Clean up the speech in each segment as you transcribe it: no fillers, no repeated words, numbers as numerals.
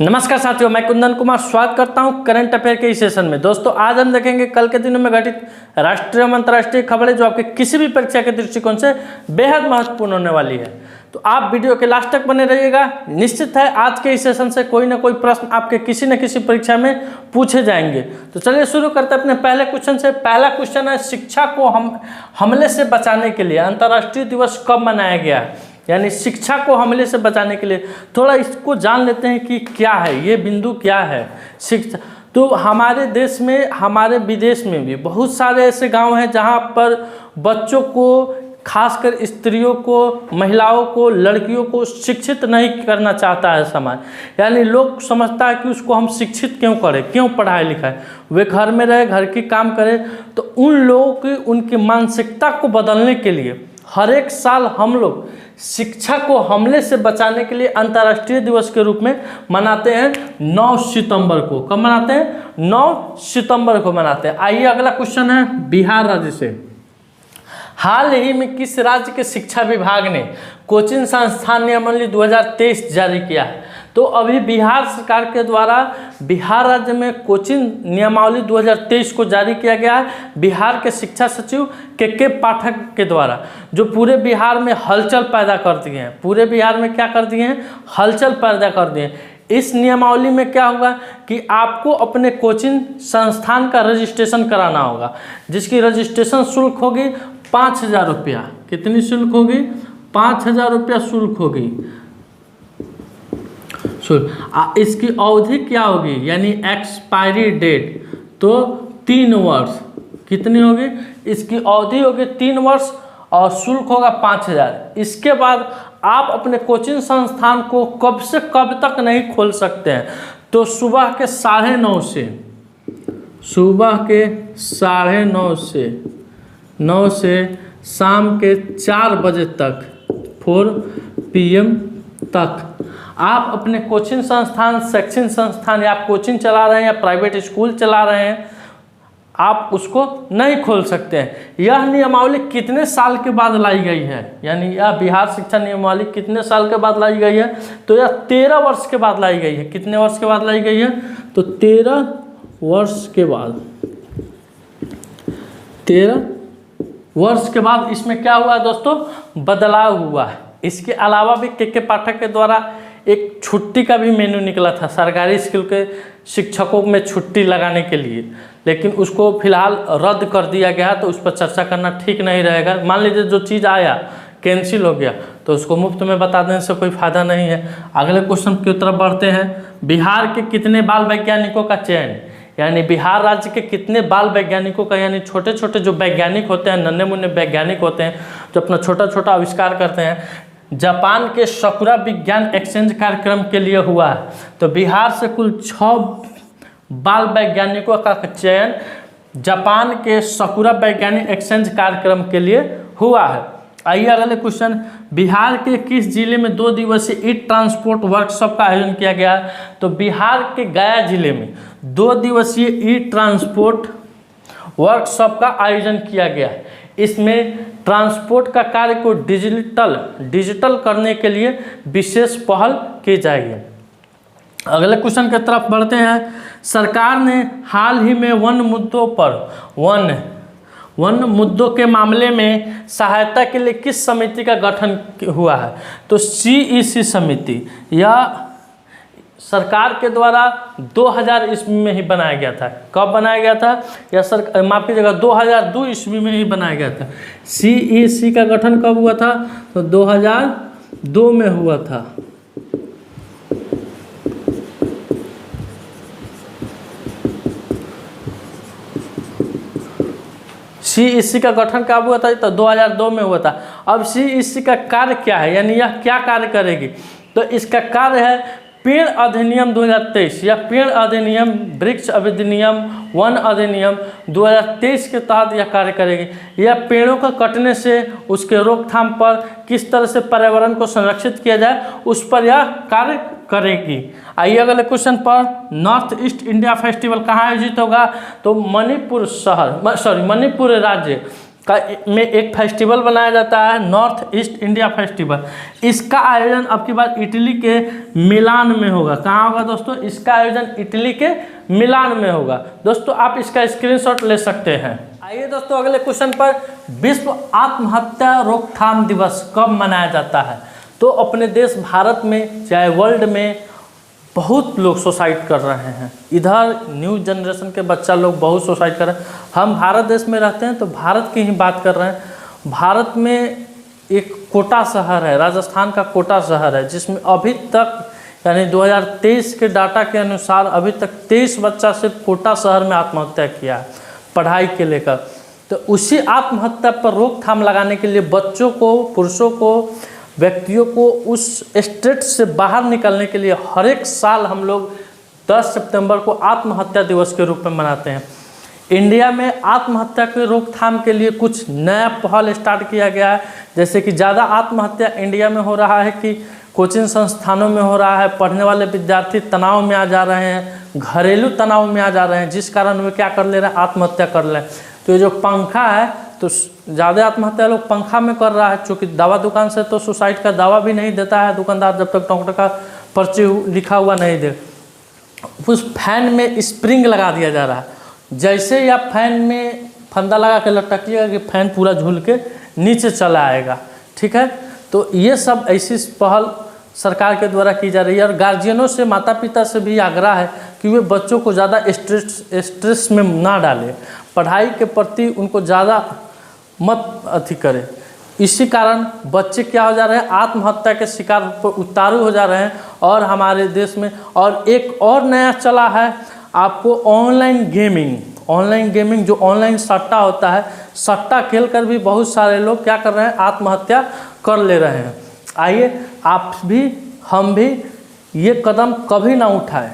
नमस्कार साथियों, मैं कुंदन कुमार स्वागत करता हूं करंट अफेयर के इस सेशन में। दोस्तों, आज हम देखेंगे कल के दिनों में घटित राष्ट्रीय एवं अंतर्राष्ट्रीय खबरें जो आपके किसी भी परीक्षा के दृष्टिकोण से बेहद महत्वपूर्ण होने वाली है। तो आप वीडियो के लास्ट तक बने रहिएगा। निश्चित है आज के इस सेशन से कोई ना कोई प्रश्न आपके किसी न किसी परीक्षा में पूछे जाएंगे। तो चलिए शुरू करते हैं अपने पहले क्वेश्चन से। पहला क्वेश्चन है, शिक्षा को हमले से बचाने के लिए अंतर्राष्ट्रीय दिवस कब मनाया गया है? यानी शिक्षा को हमले से बचाने के लिए थोड़ा इसको जान लेते हैं कि क्या है ये बिंदु, क्या है शिक्षा। तो हमारे देश में, हमारे विदेश में भी बहुत सारे ऐसे गांव हैं जहां पर बच्चों को, खासकर स्त्रियों को, महिलाओं को, लड़कियों को शिक्षित नहीं करना चाहता है समाज। यानी लोग समझता है कि उसको हम शिक्षित क्यों करें, क्यों पढ़ाई लिखाएं, वे घर में रहे, घर की काम करें। तो उन लोगों की, उनकी मानसिकता को बदलने के लिए हर एक साल हम लोग शिक्षा को हमले से बचाने के लिए अंतर्राष्ट्रीय दिवस के रूप में मनाते हैं 9 सितंबर को। कब मनाते हैं? 9 सितंबर को मनाते हैं। आइए अगला क्वेश्चन है बिहार राज्य से। हाल ही में किस राज्य के शिक्षा विभाग ने कोचिंग संस्थान नियमावली 2023 जारी किया है? तो अभी बिहार सरकार के द्वारा बिहार राज्य में कोचिंग नियमावली 2023 को जारी किया गया है। बिहार के शिक्षा सचिव के पाठक के द्वारा, जो पूरे बिहार में हलचल पैदा कर दिए हैं। पूरे बिहार में क्या कर दिए हैं? हलचल पैदा कर दिए हैं। इस नियमावली में क्या होगा कि आपको अपने कोचिंग संस्थान का रजिस्ट्रेशन कराना होगा, जिसकी रजिस्ट्रेशन शुल्क होगी 5,000 रुपया। कितनी शुल्क होगी? 5,000 रुपया शुल्क होगी। इसकी अवधि क्या होगी? यानी एक्सपायरी डेट तो 3 वर्ष। कितनी होगी? इसकी अवधि होगी 3 वर्ष और शुल्क होगा 5,000। इसके बाद आप अपने कोचिंग संस्थान को कब से कब तक नहीं खोल सकते हैं। तो सुबह के 9:30 से, सुबह के 9:30 से शाम के 4 बजे तक, 4 PM तक आप अपने कोचिंग संस्थान, शैक्षणिक संस्थान, या आप कोचिंग चला रहे हैं या प्राइवेट स्कूल चला रहे हैं, आप उसको नहीं खोल सकते हैं। यह नियमावली कितने साल के बाद लाई गई है? यानी यह बिहार शिक्षा नियमावली कितने साल के बाद लाई गई है? तो यह 13 वर्ष के बाद लाई गई है। कितने वर्ष के बाद लाई गई है? तो 13 वर्ष के बाद। 13 वर्ष के बाद इसमें क्या हुआ दोस्तों? बदलाव हुआ है। इसके अलावा भी के पाठक के द्वारा एक छुट्टी का भी मेनू निकला था सरकारी स्कूल के शिक्षकों में छुट्टी लगाने के लिए, लेकिन उसको फिलहाल रद्द कर दिया गया। तो उस पर चर्चा करना ठीक नहीं रहेगा। मान लीजिए जो चीज़ आया कैंसिल हो गया तो उसको मुफ्त में बता देने से कोई फायदा नहीं है। अगले क्वेश्चन की तरफ बढ़ते हैं। बिहार के कितने बाल वैज्ञानिकों का चयन? यानी बिहार राज्य के कितने बाल वैज्ञानिकों का, यानी छोटे छोटे जो वैज्ञानिक होते हैं, नन्हे मुन्ने वैज्ञानिक होते हैं जो अपना छोटा छोटा आविष्कार करते हैं, जापान के सकुरा विज्ञान एक्सचेंज कार्यक्रम के लिए हुआ है। तो बिहार से कुल 6 बाल वैज्ञानिकों का चयन जापान के सकुरा वैज्ञानिक एक्सचेंज कार्यक्रम के लिए हुआ है। आइए अगले क्वेश्चन। बिहार के किस जिले में 2 दिवसीय ई ट्रांसपोर्ट वर्कशॉप का आयोजन किया गया है? तो बिहार के गया जिले में 2 दिवसीय ई ट्रांसपोर्ट वर्कशॉप का आयोजन किया गया है। इसमें ट्रांसपोर्ट का कार्य को डिजिटल करने के लिए विशेष पहल की जाएगी। अगले क्वेश्चन की तरफ बढ़ते हैं। सरकार ने हाल ही में वन मुद्दों के मामले में सहायता के लिए किस समिति का गठन हुआ है? तो CEC समिति। यह सरकार के द्वारा 2000 ईस्वी में ही बनाया गया था। कब बनाया गया था? या माफ कीजिएगा, 2002 ईस्वी में ही बनाया गया था। CEC का गठन कब हुआ था? तो 2002 में हुआ था। CEC का गठन कब हुआ था? तो 2002 में हुआ था। अब CEC का कार्य क्या है, यानी यह क्या कार्य करेगी? तो इसका कार्य है पेड़ अधिनियम 2023 या पेड़ अधिनियम, वृक्ष अधिनियम, वन अधिनियम 2023 के तहत यह कार्य करेगी। यह पेड़ों का कटने से उसके रोकथाम पर, किस तरह से पर्यावरण को संरक्षित किया जाए, उस पर यह कार्य करेगी। आइए अगले क्वेश्चन पर। नॉर्थ ईस्ट इंडिया फेस्टिवल कहाँ आयोजित होगा? तो मणिपुर राज्य का में एक फेस्टिवल बनाया जाता है, नॉर्थ ईस्ट इंडिया फेस्टिवल। इसका आयोजन अब की बार इटली के मिलान में होगा। कहाँ होगा दोस्तों? इसका आयोजन इटली के मिलान में होगा। दोस्तों आप इसका स्क्रीनशॉट ले सकते हैं। आइए दोस्तों अगले क्वेश्चन पर, विश्व आत्महत्या रोकथाम दिवस कब मनाया जाता है? तो अपने देश भारत में चाहे वर्ल्ड में बहुत लोग सुसाइड कर रहे हैं। इधर न्यू जनरेशन के बच्चा लोग बहुत सुसाइड कर रहे हैं। हम भारत देश में रहते हैं तो भारत की ही बात कर रहे हैं। भारत में एक कोटा शहर है, राजस्थान का कोटा शहर है, जिसमें अभी तक यानी 2023 के डाटा के अनुसार अभी तक 23 बच्चा सिर्फ कोटा शहर में आत्महत्या किया है पढ़ाई के लेकर। तो उसी आत्महत्या पर रोकथाम लगाने के लिए बच्चों को, पुरुषों को, व्यक्तियों को उस स्टेट से बाहर निकलने के लिए हर एक साल हम लोग 10 सितंबर को आत्महत्या दिवस के रूप में मनाते हैं। इंडिया में आत्महत्या के रोकथाम के लिए कुछ नया पहल स्टार्ट किया गया है, जैसे कि ज़्यादा आत्महत्या इंडिया में हो रहा है कि कोचिंग संस्थानों में हो रहा है, पढ़ने वाले विद्यार्थी तनाव में आ जा रहे हैं, घरेलू तनाव में आ जा रहे हैं, जिस कारण वे क्या कर ले रहे हैं, आत्महत्या कर ले रहे हैं। तो ये जो पंखा है तो ज़्यादा आत्महत्या लोग पंखा में कर रहा है, क्योंकि दवा दुकान से तो सुसाइड का दवा भी नहीं देता है दुकानदार जब तक डॉक्टर का पर्ची लिखा हुआ नहीं दे। उस फैन में स्प्रिंग लगा दिया जा रहा है, जैसे ही आप फैन में फंदा लगा के लटकिएगा कि फैन पूरा झूल के नीचे चला आएगा। ठीक है, तो ये सब ऐसी पहल सरकार के द्वारा की जा रही है। और गार्जियनों से, माता पिता से भी आग्रह है कि वे बच्चों को ज़्यादा स्ट्रेस में ना डालें, पढ़ाई के प्रति उनको ज़्यादा मत अथी करें। इसी कारण बच्चे क्या हो जा रहे हैं, आत्महत्या के शिकार पर उतारू हो जा रहे हैं। और हमारे देश में और एक और नया चला है आपको ऑनलाइन गेमिंग जो ऑनलाइन सट्टा होता है, सट्टा खेल कर भी बहुत सारे लोग क्या कर रहे हैं, आत्महत्या कर ले रहे हैं। आइए आप भी, हम भी ये कदम कभी ना उठाएं।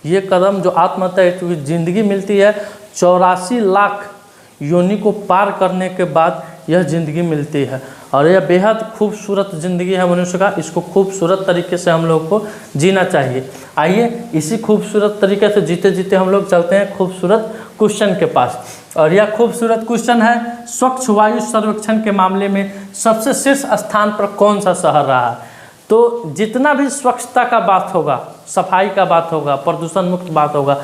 ये कदम जो आत्महत्या, क्योंकि ज़िंदगी मिलती है 84 लाख योनि को पार करने के बाद यह ज़िंदगी मिलती है, और यह बेहद खूबसूरत ज़िंदगी है मनुष्य का। इसको खूबसूरत तरीके से हम लोग को जीना चाहिए। आइए इसी खूबसूरत तरीके से जीते जीते हम लोग चलते हैं खूबसूरत क्वेश्चन के पास। और यह खूबसूरत क्वेश्चन है, स्वच्छ वायु सर्वेक्षण के मामले में सबसे शीर्ष स्थान पर कौन सा शहर रहा है? तो जितना भी स्वच्छता का बात होगा, सफाई का बात होगा, प्रदूषण मुक्त बात होगा,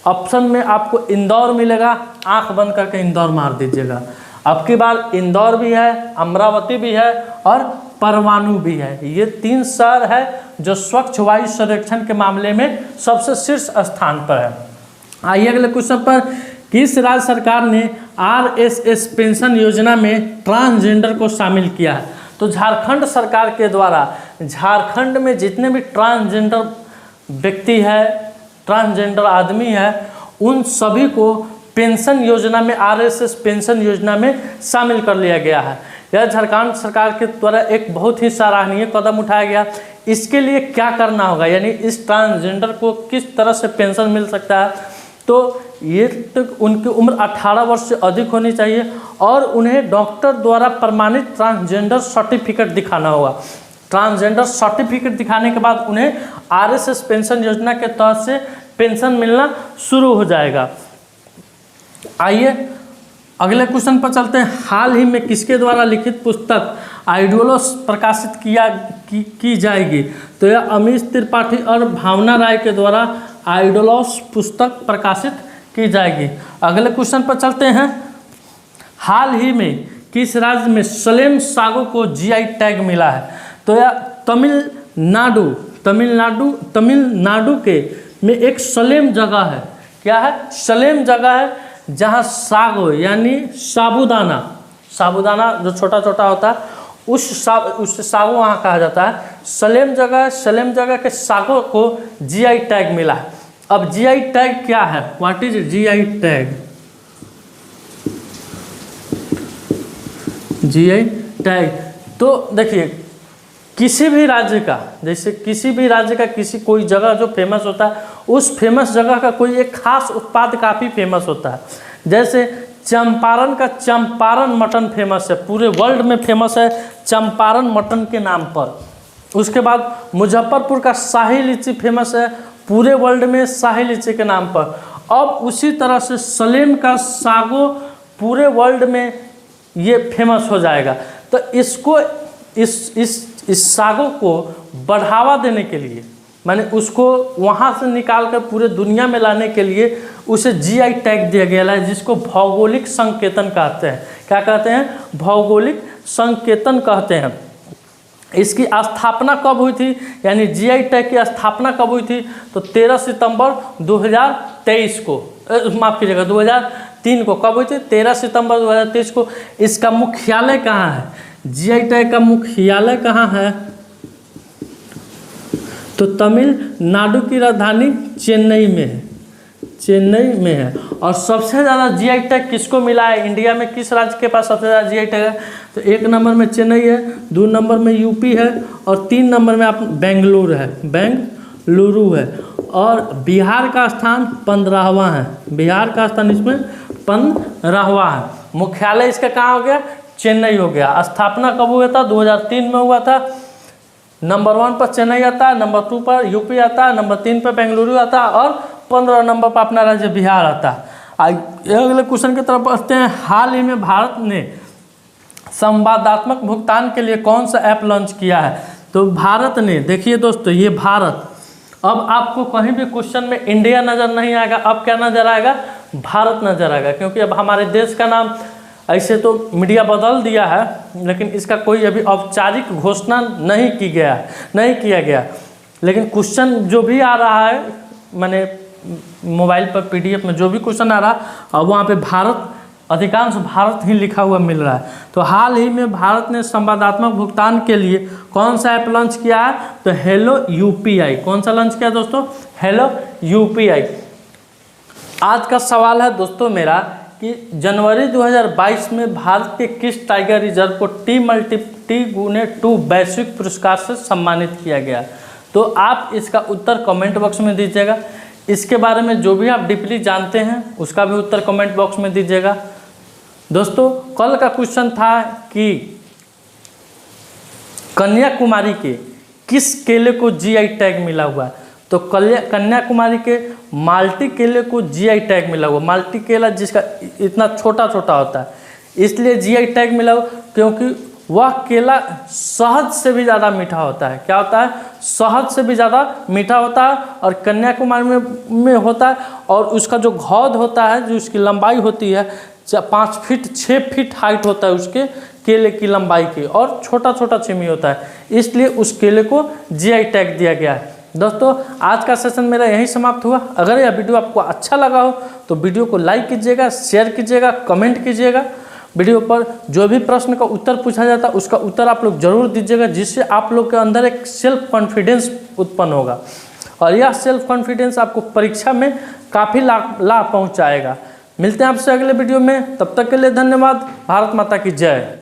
ऑप्शन में आपको इंदौर मिलेगा। आंख बंद करके इंदौर मार दीजिएगा। अब की बार इंदौर भी है, अमरावती भी है और परमाणु भी है। ये 3 शहर है जो स्वच्छ वायु सर्वेक्षण के मामले में सबसे शीर्ष स्थान पर है। आइए अगले क्वेश्चन पर, किस राज्य सरकार ने RSS पेंशन योजना में ट्रांसजेंडर को शामिल किया है? तो झारखंड सरकार के द्वारा झारखंड में जितने भी ट्रांसजेंडर व्यक्ति है, ट्रांसजेंडर आदमी है, उन सभी को पेंशन योजना में, RSS पेंशन योजना में शामिल कर लिया गया है। यह झारखंड सरकार के द्वारा एक बहुत ही सराहनीय कदम उठाया गया। इसके लिए क्या करना होगा, यानी इस ट्रांसजेंडर को किस तरह से पेंशन मिल सकता है? तो ये तक उनकी उम्र 18 वर्ष से अधिक होनी चाहिए और उन्हें डॉक्टर द्वारा प्रमाणित ट्रांसजेंडर सर्टिफिकेट दिखाना होगा। ट्रांसजेंडर सर्टिफिकेट दिखाने के बाद उन्हें RSS पेंशन योजना के तहत से पेंशन मिलना शुरू हो जाएगा। आइए अगले क्वेश्चन पर चलते हैं। हाल ही में किसके द्वारा लिखित पुस्तक आइडियोलॉस प्रकाशित की जाएगी? तो यह अमीश त्रिपाठी और भावना राय के द्वारा आइडियोलॉस पुस्तक प्रकाशित की जाएगी। अगले क्वेश्चन पर चलते हैं। हाल ही में किस राज्य में सलेम सागो को GI टैग मिला है? तो यह तमिलनाडु के में एक सलेम जगह है। क्या है? सलेम जगह है जहाँ सागो यानी साबूदाना जो छोटा छोटा होता है, उस सागो वहाँ कहा जाता है। सलेम जगह के सागो को GI टैग मिला है। अब GI टैग क्या है? What is GI tag? GI tag तो देखिए, किसी भी राज्य का, जैसे किसी भी राज्य का कोई जगह जो फेमस होता है, उस फेमस जगह का कोई एक खास उत्पाद काफ़ी फेमस होता है। जैसे चंपारण का चंपारण मटन फेमस है, पूरे वर्ल्ड में फेमस है चंपारण मटन के नाम पर। उसके बाद मुजफ्फरपुर का शाही लीची फेमस है पूरे वर्ल्ड में शाही लीची के नाम पर। अब उसी तरह से सलेम का सागो पूरे वर्ल्ड में ये फेमस हो जाएगा। तो इसको इस सागों को बढ़ावा देने के लिए, माने उसको वहाँ से निकाल कर पूरे दुनिया में लाने के लिए उसे जीआई टैग दिया गया है, जिसको भौगोलिक संकेतन कहते हैं। क्या कहते हैं? भौगोलिक संकेतन कहते हैं। इसकी स्थापना कब हुई थी, यानी जीआई टैग की स्थापना कब हुई थी? तो 13 सितंबर 2023 को, माफ़ कीजिएगा 2003 को। कब हुई थी? 13 सितंबर 2023 को। इसका मुख्यालय कहाँ है? जीआई टैग का मुख्यालय कहाँ है? तो तमिलनाडु की राजधानी चेन्नई में है, चेन्नई में है। और सबसे ज़्यादा जीआई टैग किसको मिला है इंडिया में? किस राज्य के पास सबसे ज़्यादा जीआई टैग है? तो 1 नंबर में चेन्नई है, 2 नंबर में यूपी है और 3 नंबर में आप बेंगलुरु है, बेंगलुरु है। और बिहार का स्थान 15वां है, बिहार का स्थान इसमें 15वां है। मुख्यालय इसका कहाँ हो गया? चेन्नई हो गया। स्थापना कब हुआ था? 2003 में हुआ था। नंबर 1 पर चेन्नई आता है, नंबर 2 पर यूपी आता है, नंबर 3 पर बेंगलुरु आता है और 15 नंबर पर अपना राज्य बिहार आता है। अगले क्वेश्चन की तरफ बढ़ते हैं। हाल ही में भारत ने संवादात्मक भुगतान के लिए कौन सा ऐप लॉन्च किया है? तो भारत ने, देखिए दोस्तों, ये भारत, अब आपको कहीं भी क्वेश्चन में इंडिया नज़र नहीं आएगा, अब क्या नज़र आएगा? भारत नज़र आएगा, क्योंकि अब हमारे देश का नाम ऐसे तो मीडिया बदल दिया है, लेकिन इसका कोई अभी औपचारिक घोषणा नहीं किया गया। लेकिन क्वेश्चन जो भी आ रहा है, मैंने मोबाइल पर PDF में जो भी क्वेश्चन आ रहा है, अब वहाँ पे भारत, अधिकांश भारत ही लिखा हुआ मिल रहा है। तो हाल ही में भारत ने संवादात्मक भुगतान के लिए कौन सा ऐप लॉन्च किया है? तो हेलो UPI। कौन सा लॉन्च किया दोस्तों? Hello UPI। आज का सवाल है दोस्तों मेरा कि जनवरी 2022 में भारत के किस टाइगर रिजर्व को T×2 वैश्विक पुरस्कार से सम्मानित किया गया? तो आप इसका उत्तर कमेंट बॉक्स में दीजिएगा। इसके बारे में जो भी आप डीपली जानते हैं उसका भी उत्तर कमेंट बॉक्स में दीजिएगा। दोस्तों, कल का क्वेश्चन था कि कन्याकुमारी के किस केले को जीआई टैग मिला हुआ है? तो कन्याकुमारी के माल्टी केले को जीआई टैग मिला हुआ। माल्टी केला जिसका इतना छोटा छोटा होता है, इसलिए जीआई टैग मिला हुआ, क्योंकि वह केला शहद से भी ज़्यादा मीठा होता है। क्या होता है? शहद से भी ज़्यादा मीठा होता है और कन्याकुमारी में होता है। और उसका जो घौद होता है, जो उसकी लंबाई होती है 5 फीट 6 फीट हाइट होता है उसके केले की लंबाई की, और छोटा छोटा छिमी होता है, इसलिए उस केले को जीआई टैग दिया गया है। दोस्तों, आज का सेशन मेरा यहीं समाप्त हुआ। अगर यह वीडियो आपको अच्छा लगा हो तो वीडियो को लाइक कीजिएगा, शेयर कीजिएगा, कमेंट कीजिएगा। वीडियो पर जो भी प्रश्न का उत्तर पूछा जाता है उसका उत्तर आप लोग जरूर दीजिएगा, जिससे आप लोग के अंदर एक सेल्फ कॉन्फिडेंस उत्पन्न होगा और यह सेल्फ कॉन्फिडेंस आपको परीक्षा में काफ़ी लाभ पहुंचाएगा। मिलते हैं आपसे अगले वीडियो में, तब तक के लिए धन्यवाद। भारत माता की जय।